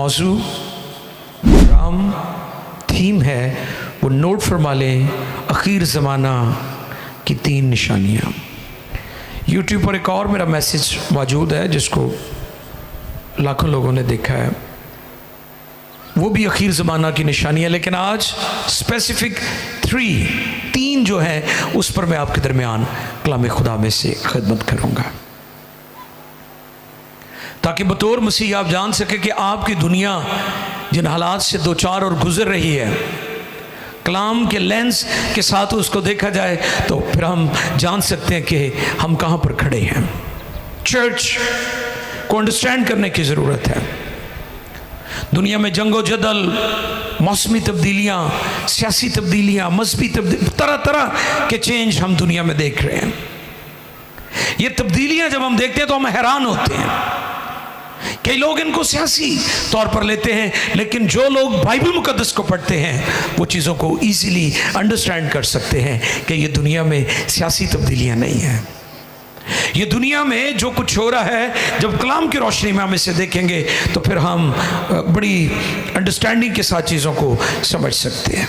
मौजू programme theme है वो नोट फरमा लें, आखिर ज़माना की 3 निशानियाँ। यूट्यूब पर एक और मेरा मैसेज मौजूद है जिसको लाखों लोगों ने देखा है, वो भी आखिर ज़माना की निशानियाँ, लेकिन आज स्पेसिफिक 3 जो है उस पर मैं आपके दरमियान कलाम खुदा में से खिदमत करूँगा, ताकि बतौर मसीह आप जान सके कि आपकी दुनिया जिन हालात से दो चार और गुजर रही है, कलाम के लेंस के साथ उसको देखा जाए तो फिर हम जान सकते हैं कि हम कहाँ पर खड़े हैं। चर्च को अंडरस्टैंड करने की ज़रूरत है। दुनिया में जंगो जदल, मौसमी तब्दीलियाँ, सियासी तब्दीलियाँ, मजहबी तब्दीली, तरह तरह के चेंज हम दुनिया में देख रहे हैं। ये तब्दीलियाँ जब हम देखते हैं तो हम हैरान होते हैं। कई लोग इनको सियासी तौर पर लेते हैं, लेकिन जो लोग बाइबल मुकद्दस को पढ़ते हैं वो चीज़ों को ईजीली अंडरस्टैंड कर सकते हैं कि ये दुनिया में सियासी तब्दीलियाँ नहीं हैं। ये दुनिया में जो कुछ हो रहा है, जब कलाम की रोशनी में हम इसे देखेंगे तो फिर हम बड़ी अंडरस्टैंडिंग के साथ चीज़ों को समझ सकते हैं।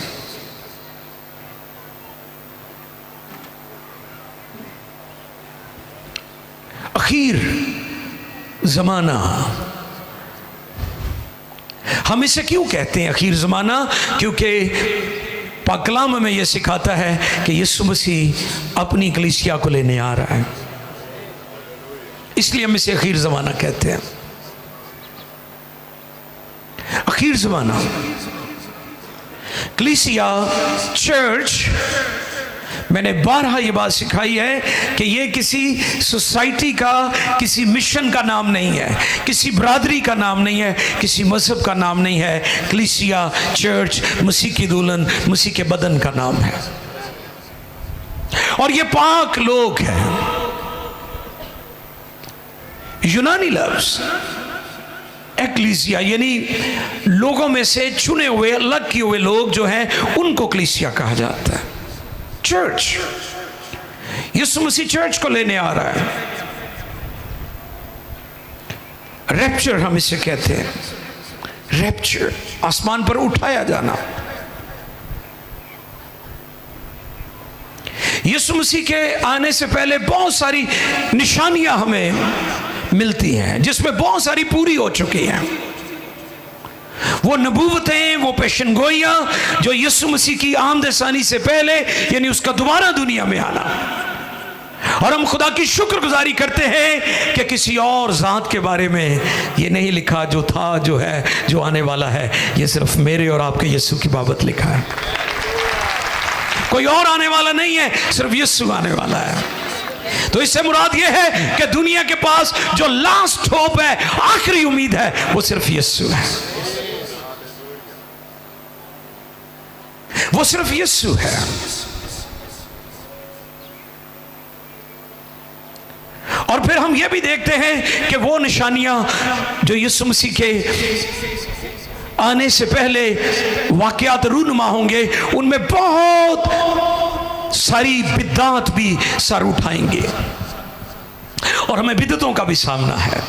आखिर ज़माना, हम इसे क्यों कहते हैं आखिर ज़माना? क्योंकि पाक कलाम में यह सिखाता है कि यीशु मसीह अपनी कलीसिया को लेने आ रहा है, इसलिए हम इसे आखिर ज़माना कहते हैं। आखिर ज़माना, कलीसिया, चर्च, मैंने बारहा ये बात सिखाई है कि ये किसी सोसाइटी का, किसी मिशन का नाम नहीं है, किसी बरादरी का नाम नहीं है, किसी मजहब का नाम नहीं है। कलीसिया, चर्च, मसीह की दुल्हन, मसीह के बदन का नाम है, और ये पाक लोग हैं। यूनानी लफ्ज एक्लीसिया यानी लोगों में से चुने हुए, अलग किए हुए लोग जो हैं उनको कलीसिया कहा जाता है। चर्च, यीशु मसीह चर्च को लेने आ रहा है। रैप्चर हम इसे कहते हैं, रैप्चर, आसमान पर उठाया जाना। यीशु मसीह के आने से पहले बहुत सारी निशानियां हमें मिलती हैं जिसमें बहुत सारी पूरी हो चुकी हैं। वो नबूवतें, वो पेशनगोइयाँ जो यीशु मसीह की आमद-ए-सानी से पहले, यानी उसका दोबारा दुनिया में आना, और हम खुदा की शुक्रगुजारी करते हैं कि किसी और ज़ात के बारे में ये नहीं लिखा जो था, जो है, जो आने वाला है। ये सिर्फ मेरे और आपके यीशु की बाबत लिखा है। कोई और आने वाला नहीं है, सिर्फ यीशु आने वाला है। तो इससे मुराद ये है कि दुनिया के पास जो लास्ट होप है, आखिरी उम्मीद है, वो सिर्फ यीशु है। वो सिर्फ यीशु है। और फिर हम ये भी देखते हैं कि वो निशानियां जो यीशु मसीह के आने से पहले वाकयात रूनुमा होंगे, उनमें बहुत सारी बिद्दात भी सर उठाएंगे और हमें बिद्दतों का भी सामना है।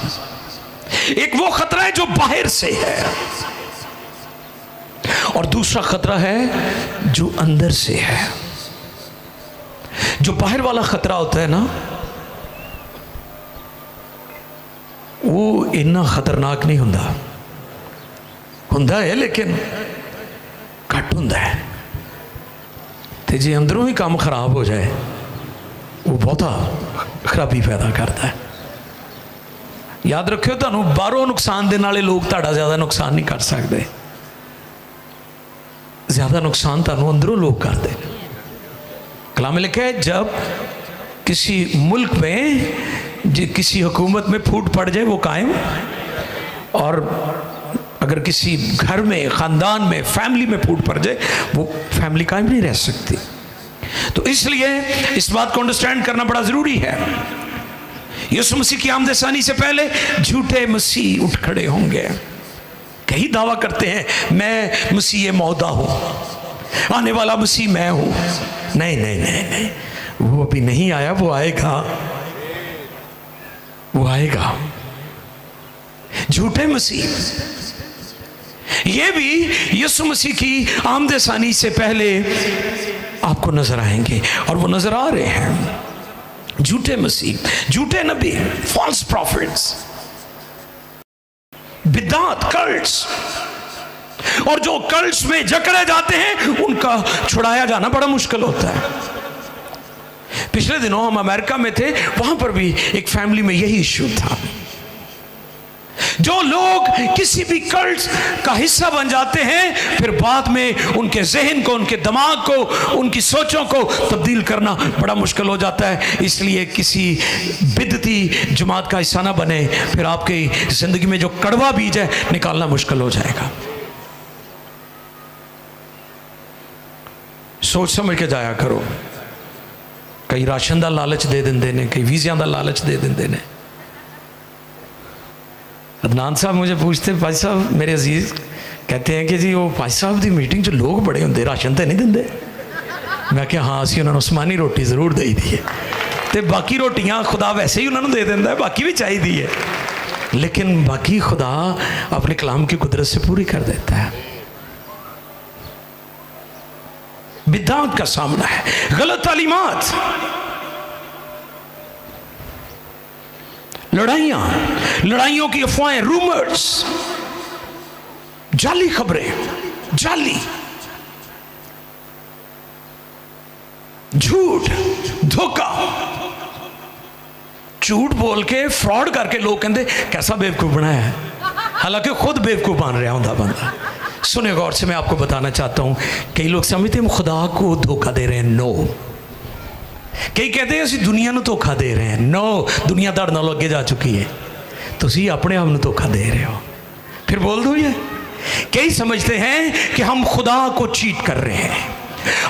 एक वो खतरा है जो बाहर से है, और दूसरा खतरा है जो अंदर से है। जो बाहर वाला खतरा होता है ना, वो इतना खतरनाक नहीं हुंदा है, लेकिन घट हुंदा है। ते जे अंदरों ही काम खराब हो जाए, वो बहुता खराबी पैदा करता है। याद रखियो, तुहानू बाहरों नुकसान देने वाले लोग तुहाडा ज़्यादा नुकसान नहीं कर सकते। ज़्यादा नुकसान तुहानू अंदरों लोग करते हैं। कलाम में लिखा है, जब किसी मुल्क में, किसी हुकूमत में फूट पड़ जाए वो कायम, और अगर किसी घर में, ख़ानदान में, फैमिली में फूट पड़ जाए वो फैमिली कायम नहीं रह सकती। तो इसलिए इस बात को अंडरस्टैंड करना बड़ा ज़रूरी है। यीशु मसीह की आमद-ए-सानी से पहले झूठे मसीह उठ खड़े होंगे। कई दावा करते हैं मैं मसीह मौदा हूँ, आने वाला मसीह मैं हूँ। नहीं नहीं नहीं नहीं, वो अभी नहीं आया, वो आएगा, वो आएगा। झूठे मसीह ये भी यीशु मसीह की आमद सानी से पहले आपको नजर आएंगे, और वो नजर आ रहे हैं। झूठे मसीह, झूठे नबी, फॉल्स प्रॉफिट्स, बिदात, कल्ट्स, और जो कल्ट्स में जकड़े जाते हैं उनका छुड़ाया जाना बड़ा मुश्किल होता है। पिछले दिनों हम अमेरिका में थे, वहां पर भी एक फैमिली में यही इश्यू था। जो लोग किसी भी कल्ट का हिस्सा बन जाते हैं, फिर बाद में उनके जहन को, उनके दिमाग को, उनकी सोचों को तब्दील करना बड़ा मुश्किल हो जाता है। इसलिए किसी बिदती जमात का हिस्सा ना बने, फिर आपकी जिंदगी में जो कड़वा बीज है निकालना मुश्किल हो जाएगा। सोच समझ के जाया करो। कई राशन का लालच दे देंगे ने, कई वीज़िया का लालच दे देंगे ने। अदनान साहब मुझे पूछते, भाई साहब मेरे अजीज कहते हैं कि जी वो भाई साहब की मीटिंग जो लोग बड़े होंगे, राशन तो नहीं देंगे? मैं क्या हाँ, असी उन्होंने उस्मानी रोटी जरूर दई दी है, तो बाकी रोटियां खुदा वैसे ही उन्होंने दे देंदा है, बाकी भी चाहिए है, लेकिन बाकी खुदा अपने कलाम की कुदरत से पूरी कर देता है। बिदात का सामना है, गलत तालीमात, लड़ाइयों की अफवाहें, रूमर्स, जाली खबरें, जाली झूठ, धोखा, झूठ बोल के फ्रॉड करके लोग कहते कैसा बेवकूफ बनाया है, हालांकि खुद बेवकूफ बन रहा होता बंदा। सुने गौर से, मैं आपको बताना चाहता हूं, कई लोग समझते हैं हम खुदा को धोखा दे रहे हैं। नो। कई कहते हैं असं दुनिया को धोखा दे रहे हैं। नो, दुनिया तुहाडे नालों अगे जा चुकी है, तुसीं अपने आप को धोखा दे रहे हो। फिर बोल दो ये। कई समझते हैं कि हम खुदा को चीट कर रहे हैं,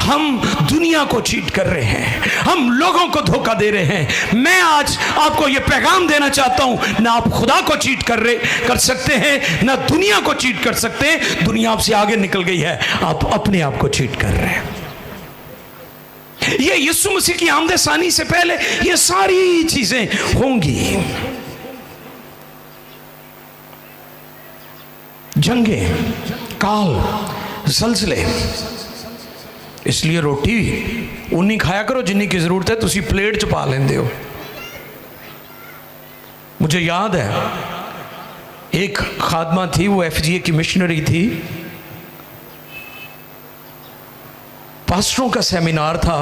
हम दुनिया को चीट कर रहे हैं, हम लोगों को धोखा दे रहे हैं। मैं आज आपको यह पैगाम देना चाहता हूं, ना आप खुदा को चीट कर सकते हैं, ना दुनिया को चीट कर सकते हैं। दुनिया आपसे आगे निकल गई है, आप अपने आप को चीट कर रहे हैं। ये यीशु मसीह की आमद सानी से पहले ये सारी चीजें होंगी। जंगे, काल, ज़लज़ले। इसलिए रोटी उन्नी खाया करो जिन्नी की जरूरत है, तुसी प्लेट च पा लेंदे हो। मुझे याद है एक खादमा थी, वो FGA की मिशनरी थी, पास्टरों का सेमिनार था।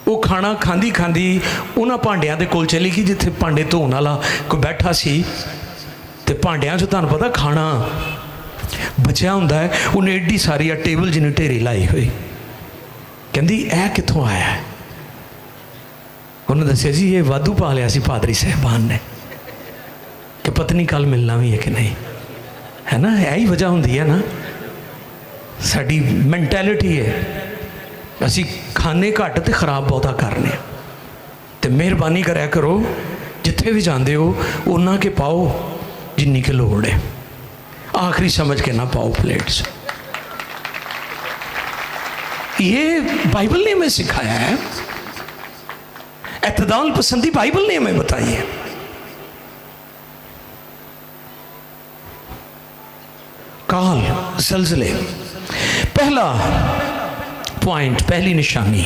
वो खाना खांदी खांदी उन्हां भांडियां दे कोल चली गई जिथे भांडे धोने वाला कोई बैठा सी, ते भांडियां च तुहानूं पता खाना बचिया हुंदा है। उन्हें एडी सारी टेबल जिन्नी ढेरी लाई हुई, कहंदी ऐ कित्थों आया है? उन्हें दसिया जी ये वाधू पा लिया सी पादरी साहबान ने, कि पत्नी कल मिलना भी है कि नहीं, है ना। यही वजह होंदी है ना, साडी मैंटैलिटी है, असी खाने घट तो खराब बहुता करने। तो मेहरबानी कराया करो, जिथे भी जाते हो उन्ना के पाओ जिन्नी की लोड़ है, आखिरी समझ के ना पाओ प्लेट से। ये बाइबल ने हमें सिखाया है, एतदाल पसंदी बाइबल ने हमें बताई है। काल, ज़लज़ले। पहला पॉइंट, पहली निशानी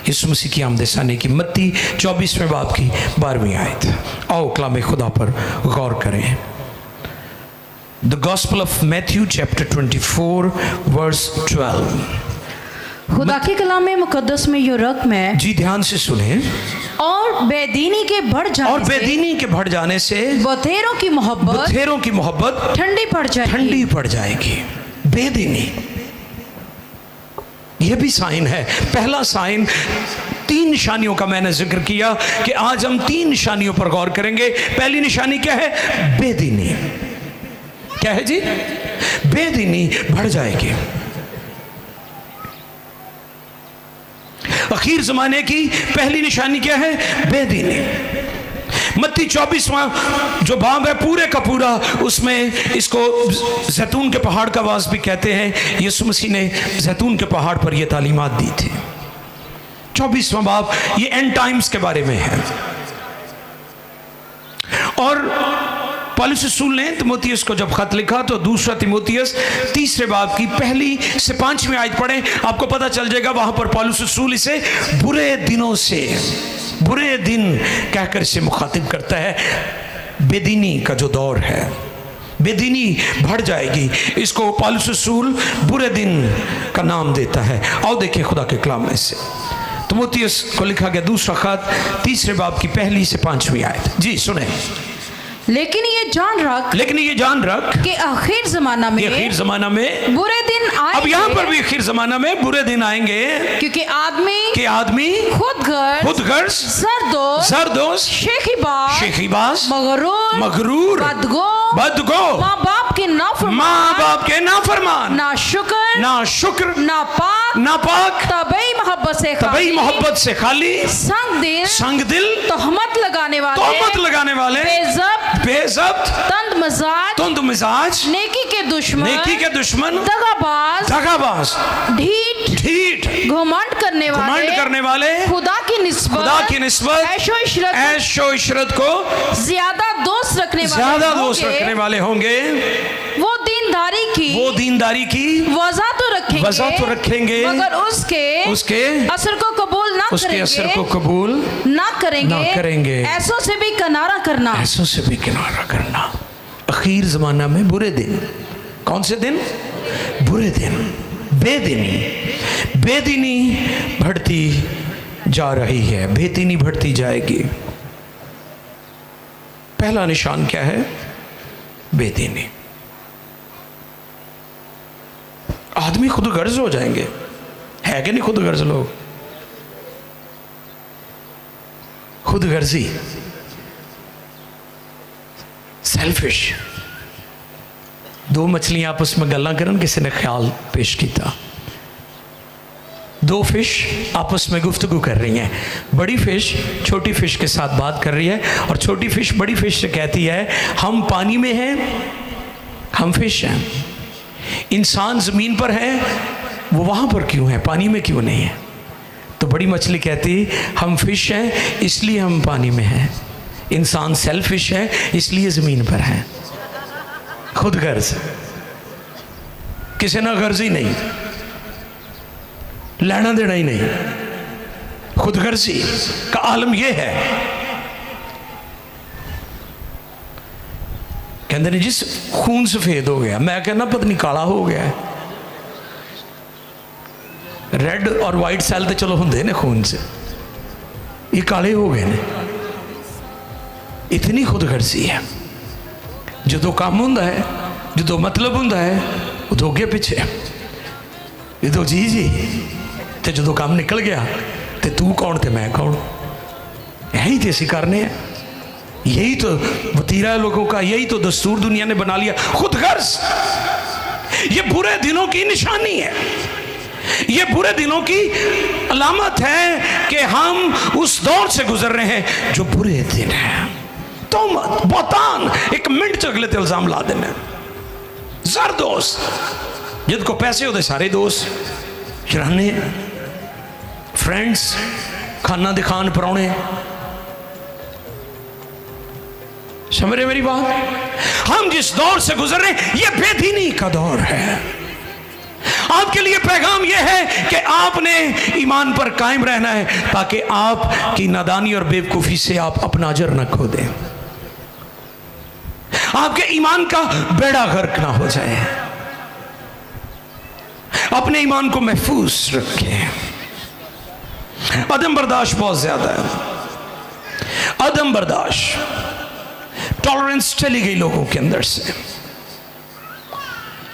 यीशु मसीह की आमद सानी की, मत्ती 24वें बाब की 12वीं आयत। आओ कलाम खुदा पर गौर करें। The Gospel of Matthew chapter 24 verse 12। खुदा के कलाम में मुकद्दस में यो रकम है, जी ध्यान से सुने, और बेदीनी के बढ़ जाने से बथेरों की मोहब्बत ठंडी पड़ जाएगी। बेदीनी, यह भी साइन है। पहला साइन, 3 निशानियों का मैंने जिक्र किया कि आज हम 3 निशानियों पर गौर करेंगे। पहली निशानी क्या है? बेदीनी। क्या है जी? बेदीनी बढ़ जाएगी। आखिर जमाने की पहली निशानी क्या है? बेदीनी। मत्ती 24वां जो बाब है पूरे का पूरा, उसमें इसको जैतून के पहाड़ का वास भी कहते हैं। यीशु मसीह ने जैतून के पहाड़ पर यह तालीमात दी थी। 24वां बाब ये एंड टाइम्स के बारे में है। और पौलुस रसूल ने तिमोथियस को जब खत लिखा तो दूसरा तिमोथियस 3 बाब की 1 से 5 आयत पढ़ें, आपको पता चल जाएगा। वहां पर पौलुस रसूल इसे बुरे दिनों से, बुरे दिन कहकर इसे मुखातिब करता है। बेदीनी का जो दौर है, बेदीनी बढ़ जाएगी, इसको पौलुस रसूल बुरे दिन का नाम देता है। आओ देखिए खुदा के कलाम में से तिमोथियस को लिखा गया दूसरा खत 3 बाब की 1 से 5 आयत। जी सुने। लेकिन ये जान रख कि आखिर जमाना में बुरे दिन आएंगे। अब यहाँ पर भी आखिर जमाना में बुरे दिन आएंगे, क्योंकि आदमी खुदगर्ज, सरदोष, शेखीबाज, मगरूर, बदगो, माँ बाप के नाफरमान, ना शुक्र, नापाक, तबई मोहब्बत से खाली, संग दिल, तोहमत लगाने वाले, बेज़ब्त, तुंद मिजाज, नेकी के दुश्मन, दगाबाज, ढीठ, घमंड करने वाले, खुदा की निस्बत, ऐशो इशरत को ज्यादा दोस्त रखने वाले होंगे। वो दीनदारी की वजह तो रखेंगे, मगर उसके असर को कबूल ना करेंगे। ऐसों से भी किनारा करना। आखिर जमाना में बुरे दिन, कौन से दिन? बुरे दिन, बेदीनी बढ़ती जा रही है, बेदीनी बढ़ती जाएगी। पहला निशान क्या है? बेदीनी। आदमी खुदगर्ज हो जाएंगे, है कि नहीं खुदगर्ज लोग? खुदगर्जी, सेल्फिश। 2 मछलियां आपस में गल्ला करन, किसी ने ख्याल पेश किया। 2 फिश आपस में गुफ्तगू कर रही हैं। बड़ी फिश छोटी फिश के साथ बात कर रही है और छोटी फिश बड़ी फिश से कहती है, हम पानी में हैं, हम फिश हैं। इंसान ज़मीन पर है, वो वहाँ पर क्यों है, पानी में क्यों नहीं है? तो बड़ी मछली कहती, हम फिश हैं इसलिए हम पानी में हैं। इंसान सेल्फिश है इसलिए ज़मीन पर है। खुदगर्ज, किसी ना गर्जी नहीं, लेना देना ही नहीं। खुदगर्जी का आलम यह है, कहते हैं जिस खून सफेद हो गया, मैं कहना पत्नी काला हो गया है। रेड और वाइट सैल तो चलो होंगे ने खून से, ये काले हो गए ने। इतनी खुदगर्जी है। जो काम होंदा है, जो मतलब होंदा है, वो अगे पिछे, जो जी ते जो काम निकल गया तो तू कौन ते मैं कौन। यही तो असी करने हैं, यही तो वतीरा है लोगों का, यही तो दस्तूर दुनिया ने बना लिया। खुदगर्ज, ये बुरे दिनों की निशानी है, ये बुरे दिनों की अलामत है कि हम उस दौर से गुजर रहे हैं जो बुरे दिन है। तोहमत, बौतान, 1 मिनट च अगले ते इल्जाम ला देना। जर दोस्त, जिनको पैसे होते सारे दोस्त, किराने, फ्रेंड्स, खाना दिखान परौने। समझ रहे मेरी बात? हम जिस दौर से गुजर रहे हैं, यह बेदीनी का दौर है। आपके लिए पैगाम यह है कि आपने ईमान पर कायम रहना है, ताकि आपकी नादानी और बेवकूफ़ी से आप अपना अजर न खो दें, आपके ईमान का बेड़ा गर्क ना हो जाए। अपने ईमान को महफूज रखें। अदम बर्दाश्त बहुत ज्यादा है, अदम बर्दाश्त, टॉलरेंस चली गई लोगों के अंदर से।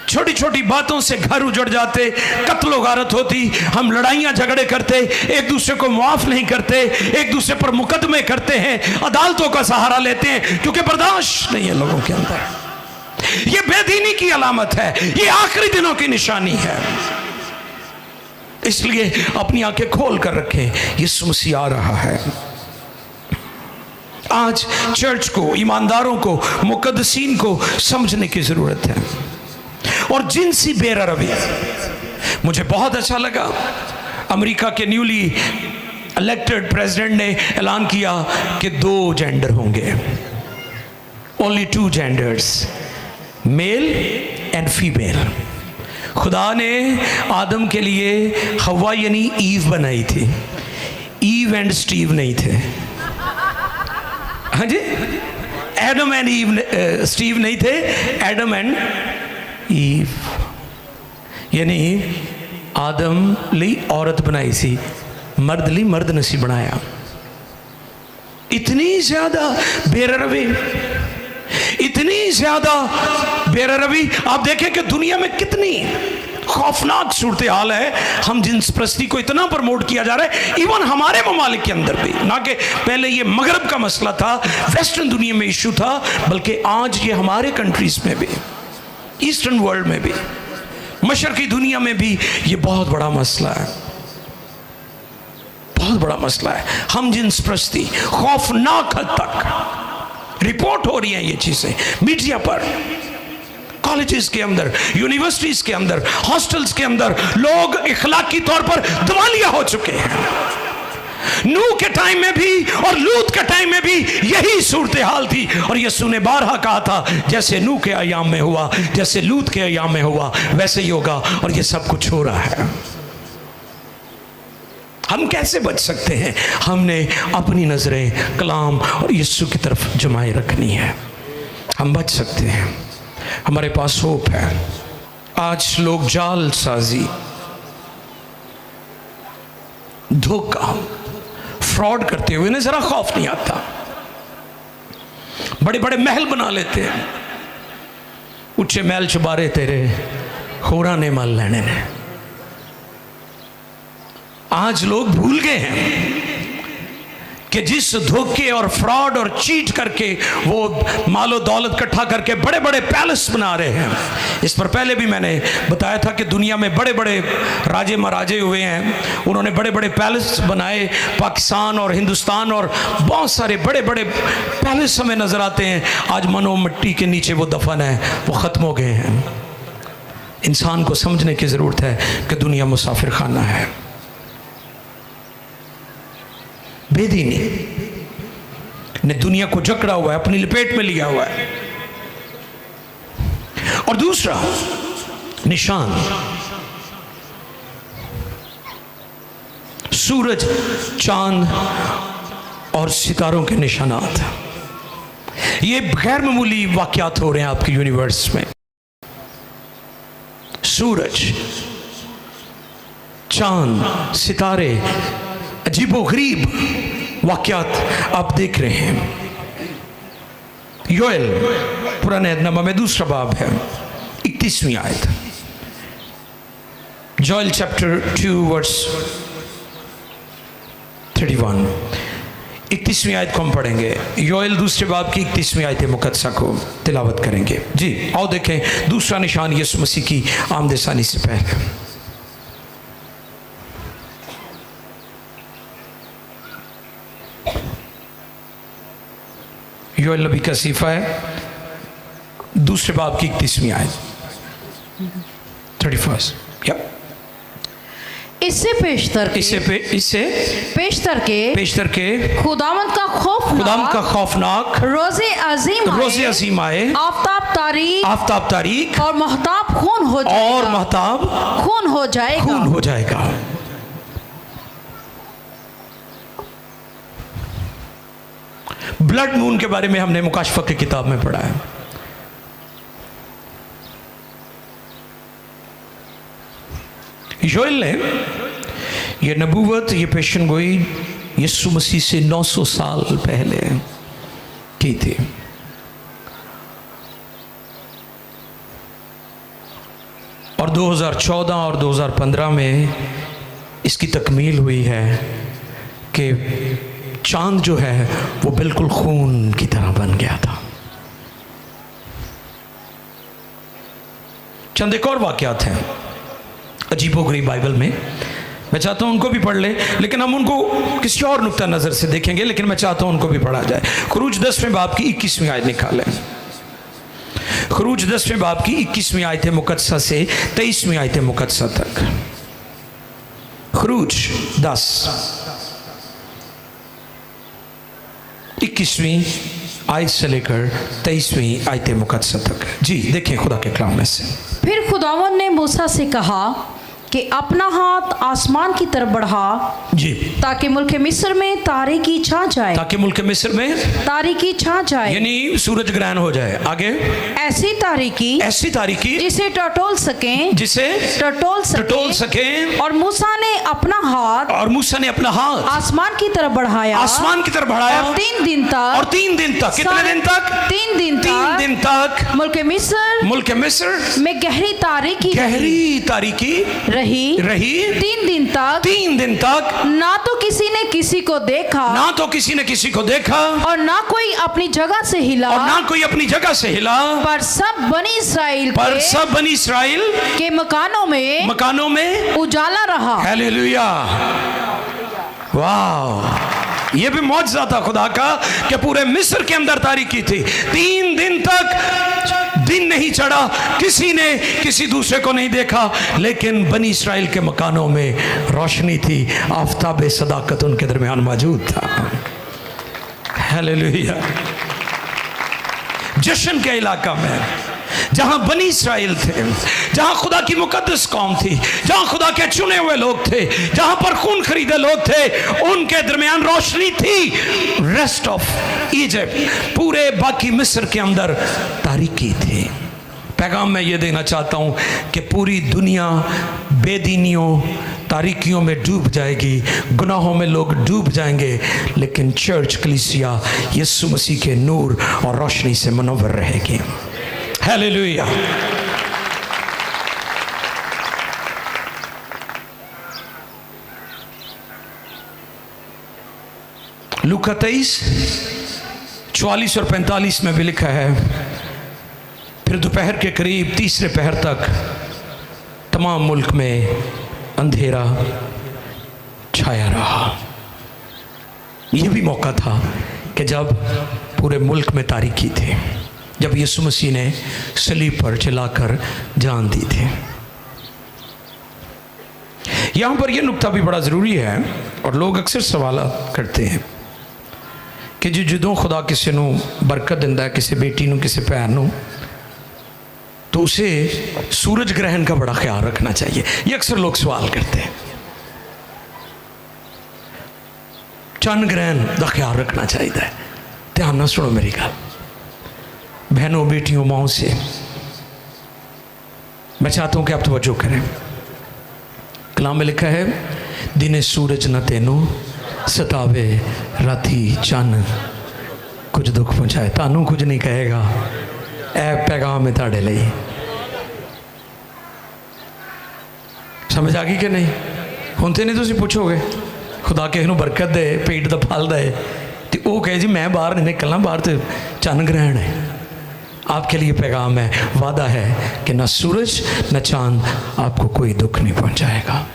छोटी छोटी बातों से घर उजड़ जाते, कत्लो गारत होती, हम लड़ाइयां झगड़े करते, एक दूसरे को मुआफ नहीं करते, एक दूसरे पर मुकदमे करते हैं, अदालतों का सहारा लेते हैं, क्योंकि बर्दाश्त नहीं है लोगों के अंदर। यह बेदीनी की अलामत है, यह आखिरी दिनों की निशानी है। इसलिए अपनी आंखें खोल कर रखें, यीशु मसीह आ रहा है। आज चर्च को, ईमानदारों को, मुकद्दसीन को समझने की जरूरत है। और जिनसी बेररवी, मुझे बहुत अच्छा लगा, अमेरिका के न्यूली इलेक्टेड प्रेसिडेंट ने ऐलान किया कि 2 जेंडर होंगे। Only 2 genders, male and female. खुदा ने आदम के लिए हवा यानी ईव बनाई थी, ईव एंड स्टीव नहीं थे। हाँ जी, एडम एंड ईव, स्टीव नहीं थे, एडम एंड ईव। यानी आदम ली औरत बनाई सी, मर्द ली मर्द नसी बनाया। इतनी ज्यादा बेररवी, इतनी ज्यादा बेररवी। आप देखें कि दुनिया में कितनी खौफनाक सूरत हाल है। हम जिन्स प्रस्ती को इतना प्रमोट किया जा रहा है, इवन हमारे ममालिक के अंदर भी। ना कि पहले ये मगरब का मसला था, वेस्टर्न दुनिया में इशू था, बल्कि आज ये हमारे कंट्रीज में भी, ईस्टर्न वर्ल्ड में भी, मशरकी दुनिया में भी ये बहुत बड़ा मसला है, बहुत बड़ा मसला है। हम जिन्स प्रस्ती खौफनाक हद तक रिपोर्ट हो रही हैं ये चीजें मीडिया पर, कॉलेजेस के अंदर, यूनिवर्सिटीज के अंदर, हॉस्टल्स के अंदर लोग इखलाकी तौर पर दिवालिया हो चुके हैं। नूह के टाइम में भी और लूत के टाइम में भी यही सूरत हाल थी। और यीशु ने बारहा कहा था, जैसे नूह के अयाम में हुआ, जैसे लूत के अयाम में हुआ, वैसे ही होगा। और ये सब कुछ हो रहा है। हम कैसे बच सकते हैं? हमने अपनी नजरें कलाम और यीशु की तरफ जमाए रखनी है। हम बच सकते हैं, हमारे पास होप है। आज लोग जाल साजी, धोखा, फ्रॉड करते हुए इन्हें जरा खौफ नहीं आता। बड़े बड़े महल बना लेते हैं, उच्चे महल चुबारे तेरे होरा ने माल लेने ने। आज लोग भूल गए हैं कि जिस धोखे और फ्रॉड और चीट करके वो मालो दौलत इकट्ठा करके बड़े बड़े पैलेस बना रहे हैं। इस पर पहले भी मैंने बताया था कि दुनिया में बड़े बड़े राजे महाराजे हुए हैं, उन्होंने बड़े बड़े पैलेस बनाए। पाकिस्तान और हिंदुस्तान और बहुत सारे बड़े बड़े पैलेस हमें नज़र आते हैं। आज मनो मिट्टी के नीचे वो दफन है, वो ख़त्म हो गए हैं। इंसान को समझने की ज़रूरत है कि दुनिया मुसाफिर खाना है, बेदीनी ने दुनिया को जकड़ा हुआ है, अपनी लपेट में लिया हुआ है। और दूसरा निशान, सूरज, चांद और सितारों के निशानात। ये गैर मामूली वाकयात हो रहे हैं आपके यूनिवर्स में। सूरज, चांद, सितारे, अजीबोगरीब वाकयात आप देख रहे हैं। योएल पुराने अहदनामा में 2 बाब है, 31वीं आयत। जोएल चैप्टर 2 वर्स 31, 31वीं आयत को हम पढ़ेंगे। योएल 2 बाब की 31वीं आयत मुकद्दसा को तिलावत करेंगे। जी आओ देखें दूसरा निशान यीशु मसीह की आमद-ए-सानी से पहले। योएल नबी का सीफा है, 2 बाब की 31वीं आयत, 31। इससे पेशतर के, इससे पेशतर के खुदावंद का खौफनाक रोज़े अज़ीम आए, आफ़ताब तारीक और महताब खून हो जाएगा। ब्लड मून के बारे में हमने मुकाशफा की किताब में पढ़ा है। योएल ने ये नबूवत, ये पेशन गोई यीशु मसीह से 900 साल पहले की थी। और 2014 और 2015 में इसकी तकमील हुई है कि चांद जो है वो बिल्कुल खून की तरह बन गया था। चंद एक और वाकयात हैं अजीबोगरीब बाइबल में, मैं चाहता हूं उनको भी पढ़ ले, लेकिन हम उनको किसी और नुक्ता नज़र से देखेंगे, लेकिन मैं चाहता हूं उनको भी पढ़ा जाए। खरूज 10वें बाब की 21वीं आयत निकालें। खरूज 10वें बाब की 21वीं आयत मुकद्दसा से 23वीं आयत मुकद्दसा तक। खरूज 10 21वीं आयत से लेकर 23वीं आयत मुकद्दसा तक। जी देखें खुदा के कलाम में से। फिर खुदावन ने मूसा से कहा कि अपना हाथ आसमान की तरफ बढ़ा जी, ताकि मुल्क मिस्र में तारीकी छा जाए, ताकि मुल्क मिस्र में तारीकी छा जाए, यानी सूरज ग्रहण हो जाए। आगे ऐसी तारीकी जिसे टटोल सकें, टटोल सकें। और मूसा ने अपना हाथ आसमान की तरफ बढ़ाया, और 3 दिन तक, कितने दिन तक? 3 दिन तक मुल्क मिस्र में गहरी तारीकी रही। 3 दिन तक ना तो किसी ने किसी को देखा, और ना कोई अपनी जगह से हिला, पर सब बनी इस्राएल के मकानों में उजाला रहा। हालेलुया, वाह, ये भी मौजज़ा था खुदा का कि पूरे मिस्र के अंदर तारीकी थी। 3 दिन तक दिन नहीं चढ़ा, किसी ने किसी दूसरे को नहीं देखा, लेकिन बनी इस्राएल के मकानों में रोशनी थी, आफताब सदाकत उनके दरमियान मौजूद था। हालेलुया। जश्न के इलाका में जहां बनी इस्राएल थे, जहां खुदा की मुकद्दस कौम थी, जहां खुदा के चुने हुए लोग थे, जहां पर खून खरीदे लोग थे, उनके दरमियान रोशनी थी। रेस्ट ऑफ इजिप्ट, पूरे बाकी मिस्र के अंदर तारीकी थी। पैगाम मैं ये देना चाहता हूं कि पूरी दुनिया बेदीनियों, तारीकियों में डूब जाएगी, गुनाहों में लोग डूब जाएंगे, लेकिन चर्च कलीसिया यीशु मसीह के नूर और रोशनी से मुनव्वर रहेगी। हालेलुया। लूका 23:44 और 45 में भी लिखा है, फिर दोपहर के करीब तीसरे पहर तक तमाम मुल्क में अंधेरा छाया रहा। यह भी मौका था कि जब पूरे मुल्क में तारीकी थी, जब यीशु मसीह ने सलीब पर चलाकर जान दी थी। यहाँ पर यह नुक्ता भी बड़ा ज़रूरी है, और लोग अक्सर सवाल करते हैं कि जो खुदा किसी को बरकत दिंदा है, किसी बेटी को, किसी भैन को, तो उसे सूरज ग्रहण का बड़ा ख्याल रखना चाहिए। ये अक्सर लोग सवाल करते हैं। चंद ग्रहण का ख्याल रखना चाहिए। ध्यान ना सुनो मेरी गल, बहनों, बेटियों, माओ से मैं चाहता हूं कि आप तवज्जो करें। कलाम में लिखा है, दिने सूरज न तेनू सतावे, राती चन्न कुछ दुख पहुंचाए। तानू कुछ नहीं कहेगा, ए पैगाम है ताड़े लिए। समझ आ गई कि नहीं? हुण ते नहीं तुसीं पुछोगे खुदा किसी को बरकत दे, पेट का फल दे, तो वो कहे जी मैं बाहर नहीं निकलना, बाहर तो चन्न ग्रहण है। आपके लिए पैगाम है, वादा है कि न सूरज न चांद आपको कोई दुख नहीं पहुंचाएगा।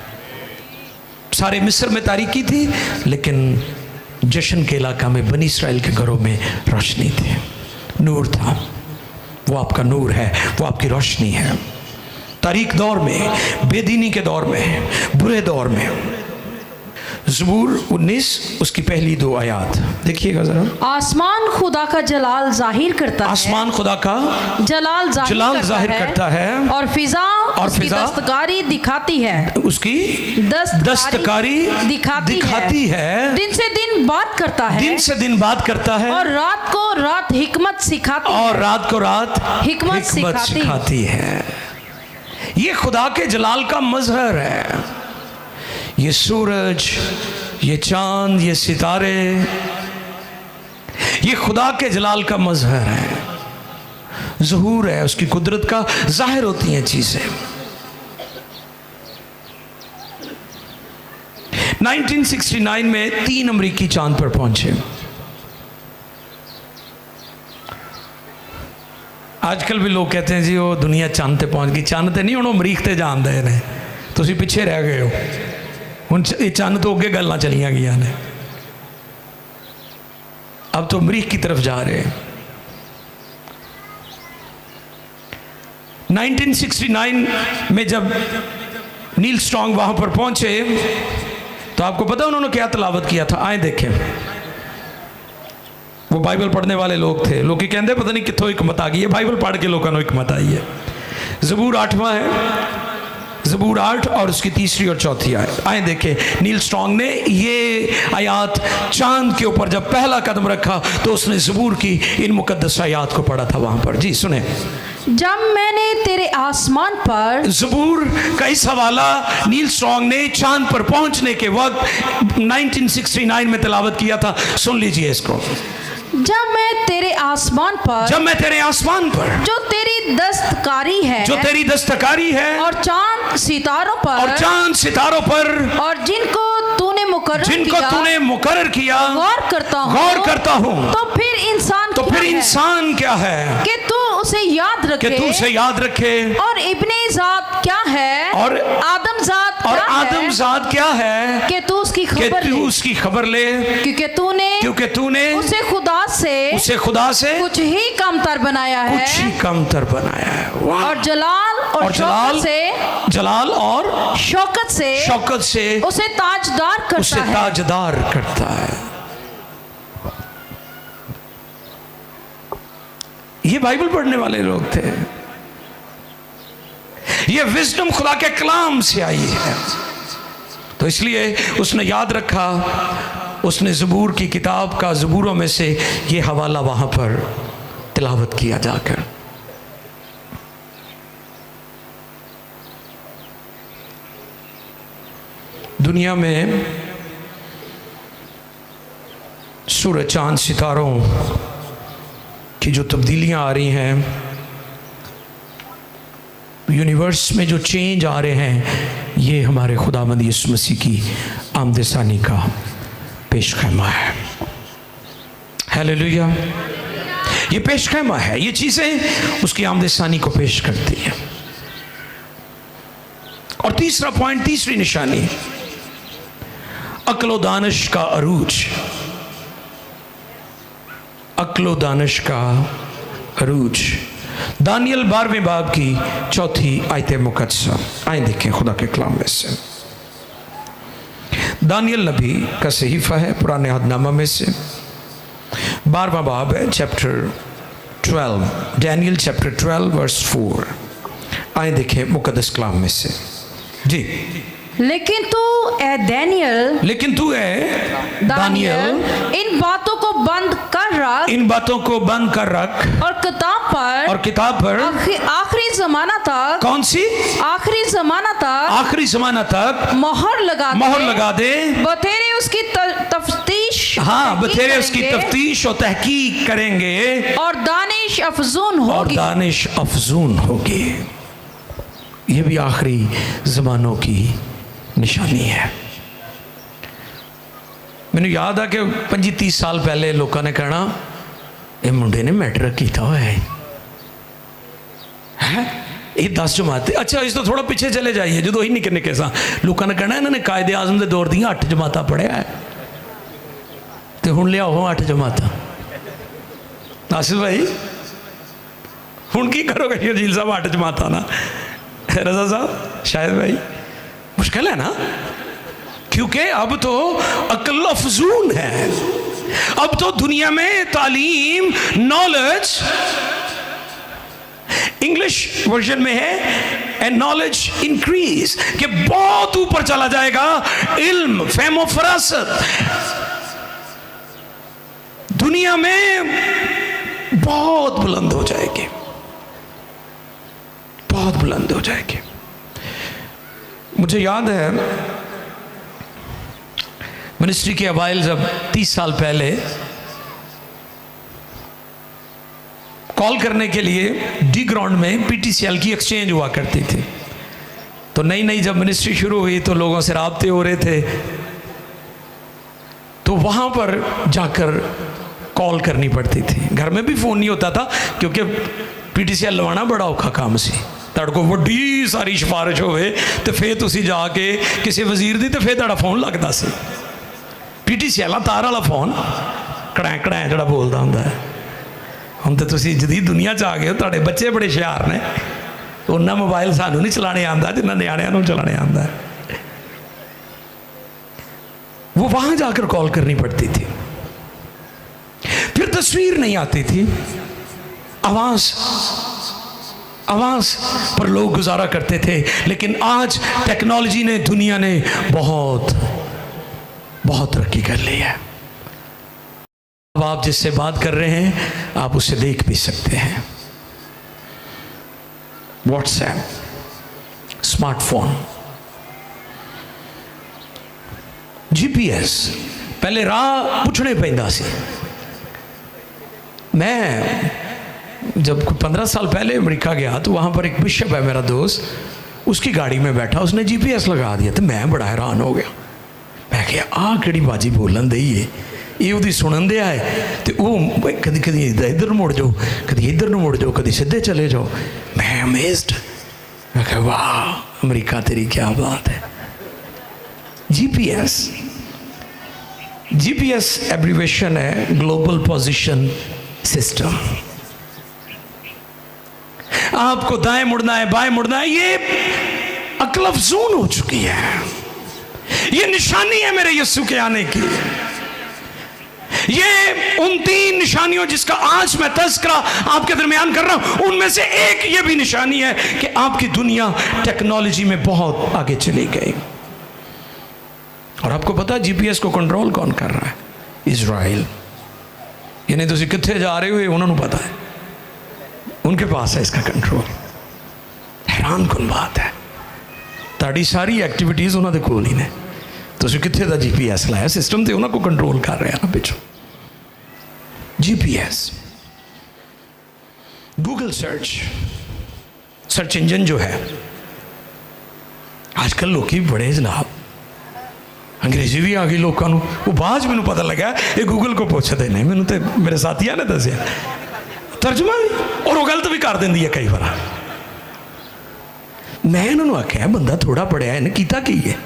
सारे मिस्र में तारीकी थी, लेकिन जश्न के इलाका में बनी इस्राएल के घरों में रोशनी थी, नूर था। वो आपका नूर है, वो आपकी रोशनी है। तारीक दौर में, बेदीनी के दौर में, बुरे दौर में, ज़बूर 19 उसकी पहली 2 आयत देखिएगा जरा। आसमान खुदा का जलाल जाहिर करता है, आसमान खुदा का जलाल जाहिर करता है, और फिजा उसकी दस्तकारी दिखाती है, उसकी दस्तकारी दिखाती है। दिन से दिन बात करता है, दिन से दिन बात करता है, और रात को रात हिकमत सिखाती है, और रात को रात हिकमत सिखाती है। ये खुदा के जलाल का मजहर है। ये सूरज, ये चांद, ये सितारे, ये खुदा के जलाल का मजहर है, ज़हूर है, उसकी कुदरत का जाहिर होती हैं चीज़ें। 1969 में 3 अमरीकी चांद पर पहुंचे। आजकल भी लोग कहते हैं जी वो दुनिया चांद ते पहुंच गई। चांद ते नहीं, हुण अमरीक ते जान दे ने, तुसीं पिछे रह गए हो। हुण ये चंद तो अगे गल्लां चलियां गईयां ने, अब तो अमरीक की तरफ जा रहे हैं। 1969 में जब नील स्ट्रॉन्ग वहां पर पहुंचे, तो आपको पता उन्होंने क्या तलावत किया था? आए देखें। वो बाइबल पढ़ने वाले लोग थे। लोग कहते पता नहीं कितों हिकमत आ गई है, बाइबल पढ़ के लोगों को हिकमत आई है। ज़बूर 8वां है, ज़बूर 8 और उसकी 3री और 4थी आयत। आए देखें, नील स्ट्रॉन्ग ने ये आयत चांद के ऊपर जब पहला कदम रखा तो उसने ज़बूर की इन मुकद्दस आयत को पढ़ा था वहां पर। जी सुने। जब मैंने तेरे आसमान पर, ज़बूर का इस हवाला नील स्ट्रॉन्ग ने चांद पर पहुंचने के वक्त 1969 में तिलावत किया था। सुन लीजिए इसको। जब मैं तेरे आसमान पर, जब मैं तेरे आसमान पर, जो तेरी दस्तकारी है, जो तेरी दस्तकारी है, और चांद सितारों पर, और चांद सितारों पर, और जिनको तूने मुकर्रर किया गौर करता हूँ, तो फिर इंसान क्या है कि तू उसे याद रखे, और इब्ने ज़ात क्या है, और आदम ज़ात क्या है कि तू उसकी खबर ले, क्योंकि तूने उसे खुदा से कुछ ही कमतर बनाया है, और जलाल और शौकत से उसे ताजदार करता है। ये बाइबल पढ़ने वाले लोग थे। ये विजडम खुदा के कलाम से आई है, तो इसलिए उसने याद रखा। उसने ज़बूर की किताब का, ज़बूरों में से ये हवाला वहां पर तिलावत किया जाकर। दुनिया में सूरज, चांद, सितारों की जो तब्दीलियां आ रही हैं, यूनिवर्स में जो चेंज आ रहे हैं, ये हमारे खुदावंद यीशु मसीह की आमदसानी का पेश खैमा है। हालेलुया। ये पेश खैमा है, ये चीज़ें उसकी आमदसानी को पेश करती हैं। और तीसरा पॉइंट, तीसरी निशानी, अक्ल व दानिश का अरूज। अक्ल व दानिश का अरूज। दानियल 12वें बाब की 4थी आयत मुकद्दसा। आए देखें खुदा के कलाम में से। दानियल नबी का सहीफा है पुराने अहदनामा में से, 12वां बाब है, चैप्टर 12, डैनियल चैप्टर 12 वर्स 4। आए देखें मुकद्दस कलाम में से। जी। लेकिन तू ए दानियल, इन बातों को बंद कर रख, और किताब पर आखिरी ज़माना तक, कौन सी? आखिरी ज़माना तक मोहर लगा दे। बतेरे उसकी तफ्तीश, बतेरे उसकी तफ्तीश और तहकीक करेंगे, और दानिश अफजून होगी। ये भी आखिरी ज़मानों की निशानी है। मैंने याद आ कि 25-30 साल पहले लोगों ने कहना, ये मुंडे ने मैट्रिक किया हुआ है, ये 10 जमातें। अच्छा, इस तो थोड़ा पीछे चले जाइए, जो ही निके निके सा लोगों ने कहना इन्होंने कायदे आजम के दौर दी 8 जमातां पढ़िया है, तो हुण लियाओ 8 जमातां। आसिफ भाई हुण की करोगे शजील साहब 8 जमातां ना? रजा साहब, शायद भाई मुश्किल है ना, क्योंकि अब तो अक्ल अफजून है। अब तो दुनिया में तालीम, नॉलेज, इंग्लिश वर्जन में है एंड नॉलेज इंक्रीज, कि बहुत ऊपर चला जाएगा। इल्म, फहम फरासत दुनिया में बहुत बुलंद हो जाएगी, बहुत बुलंद हो जाएगी। मुझे याद है मिनिस्ट्री के अवाइल जब 30 साल पहले कॉल करने के लिए डी ग्राउंड में पीटीसीएल की एक्सचेंज हुआ करती थी, तो नई नई जब मिनिस्ट्री शुरू हुई तो लोगों से राब्ते हो रहे थे, तो वहाँ पर जाकर कॉल करनी पड़ती थी। घर में भी फ़ोन नहीं होता था, क्योंकि पीटीसीएल लवाना बड़ा औखा काम सी। तुहाडे कोल वड्डी सारी सिफारिश होवे तो फिर तुसीं जाके किसी वजीर दी, तो फिर तुहाडा फोन लगदा सी। पीटीसीएल तार वाला फोन कड़ै कड़ै जिहड़ा बोलदा हुंदा है। हुण तो तुसीं जदीद दुनिया च आ गए हो, तुहाडे बच्चे बड़े हुशियार ने, उन्ना मोबाइल सानू नहीं चलाने आंदा जिन्ना न्याणियां नूं चलाने आंदा है। वो वहां जाकर कॉल करनी पड़ती थी। फिर तस्वीर नहीं आती थी, आवाज पर लोग गुजारा करते थे। लेकिन आज टेक्नोलॉजी ने, दुनिया ने बहुत तरक्की कर ली है। अब आप जिससे बात कर रहे हैं आप उसे देख भी सकते हैं। WhatsApp, smartphone, GPS. पहले राह पूछने पैंदा सी। मैं जब 15 साल पहले अमेरिका गया तो वहाँ पर एक बिशप है मेरा दोस्त, उसकी गाड़ी में बैठा, उसने जीपीएस लगा दिया। तो मैं बड़ा हैरान हो गया। मैं क्या आ केड़ी बाजी बोलन दई है, ये उदी सुनन दिया है। तो वो कदी कदी इधर मुड़ जाओ, कदी इधर न मुड़ जाओ, कदी सीधे चले जाओ। मैं अमेज्ड। मैं कहा वाह अमेरिका तेरी क्या बात है। जीपीएस एब्रीवेशन है ग्लोबल पोजीशन सिस्टम। आपको दाएं मुड़ना है, बाएं मुड़ना है, ये अक्ल अफजून हो चुकी है। ये निशानी है मेरे यीशु के आने की। ये उन 3 निशानियों जिसका आज मैं तज़किरा आपके दरमियान कर रहा हूं, उनमें से एक ये भी निशानी है कि आपकी दुनिया टेक्नोलॉजी में बहुत आगे चली गई। और आपको पता है जीपीएस को कंट्रोल कौन कर रहा है? इजराइल। यानी तुम कितने जा रहे हो उन्होंने पता है, उनके पास है इसका कंट्रोल। हैरान कुन बात है। ताड़ी सारी एक्टिविटीज़ उन्होंने कोल ही ने, तुम कितने का जीपीएस लाया, सिस्टम तो उन्होंने को कंट्रोल कर रहे हैं ना पिछों। जीपीएस, गूगल सर्च इंजन जो है, आजकल लोग ही बड़े जनाब अंग्रेजी भी आ गई लोगों को। वो बाज मैंने पता लगा ये गूगल को पूछते नहीं, मैंने तो मेरे साथियों ने दसिया तर्जमा भी, और वो गलत भी कर देंदी है कई बार। मैं इन्होंने आख्या बंदा थोड़ा पढ़िया, इन्हें कीता की है,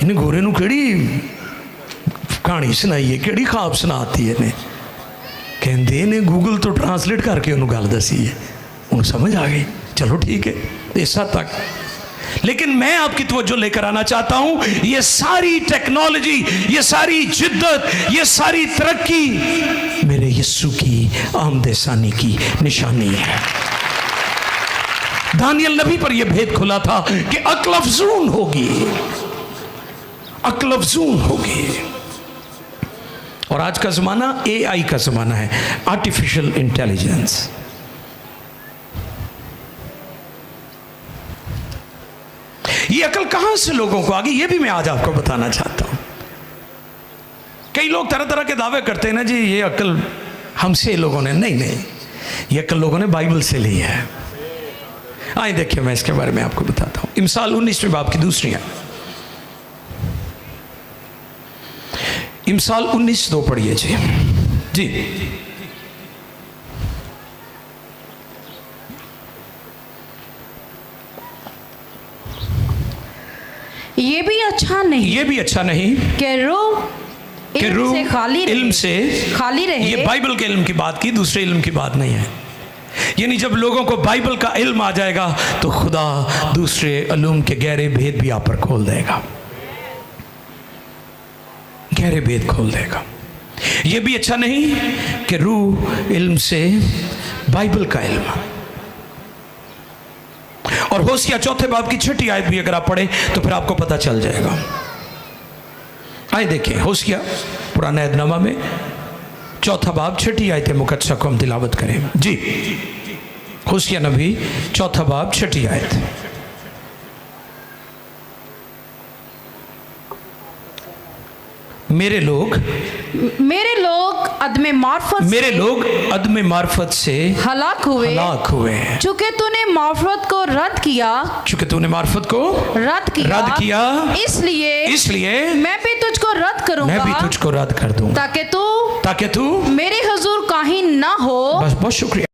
इन्हें गोरे नूं केड़ी कहानी सुनाई है, केड़ी ख्वाब सुनाती है। इन्हें कहते ने गूगल तो ट्रांसलेट करके उन्होंने गल दसी है, उन्हें समझ आ गई। चलो ठीक है इस हद तक। लेकिन मैं आपकी तवज्जो लेकर आना चाहता हूं, ये सारी टेक्नोलॉजी, ये सारी जिद्दत, ये सारी तरक्की मेरे यीशु की आमद-ए-सानी की निशानी है। दानियल नबी पर यह भेद खुला था कि अक्ल अफजून होगी, अक्ल अफजून होगी। और आज का जमाना एआई का जमाना है, आर्टिफिशियल इंटेलिजेंस। ये अकल कहां से लोगों को आ गई, ये भी मैं आज आपको बताना चाहता हूं। कई लोग तरह तरह के दावे करते हैं ना जी ये अकल हमसे लोगों ने, नहीं, ये अकल लोगों ने बाइबल से ली है। आइए देखिए मैं इसके बारे में आपको बताता हूं। इमसाल 19वें बाब की दूसरी है। इमसाल 19:2 पढ़िए जी। ये भी अच्छा नहीं कि रूह इल्म से खाली रहे। ये बाइबल के इल्म की बात की, दूसरे इल्म की बात नहीं है। यानी जब लोगों को बाइबल का इल्म आ जाएगा तो खुदा दूसरे इल्म के गहरे भेद भी आप पर खोल देगा, गहरे भेद खोल देगा। ये भी अच्छा नहीं कि रूह इल्म से बाइबल का इल्म। और होशिया 4 बाब की 6 आयत भी अगर आप पढ़े तो फिर आपको पता चल जाएगा। आइए देखिए होशिया पुराना ऐहदनामा में 4 बाब 6 आयत मुकद्दसा को हम तिलावत करें जी। होशिया नबी 4 बाब 6 आयत। मेरे लोग अदमे मार्फत से हलाक हुए चूंकि तूने मार्फत को रद्द किया, इसलिए मैं भी तुझको रद्द कर दूं ताकि तू मेरे हुजूर काहिन ना हो। बस बहुत शुक्रिया।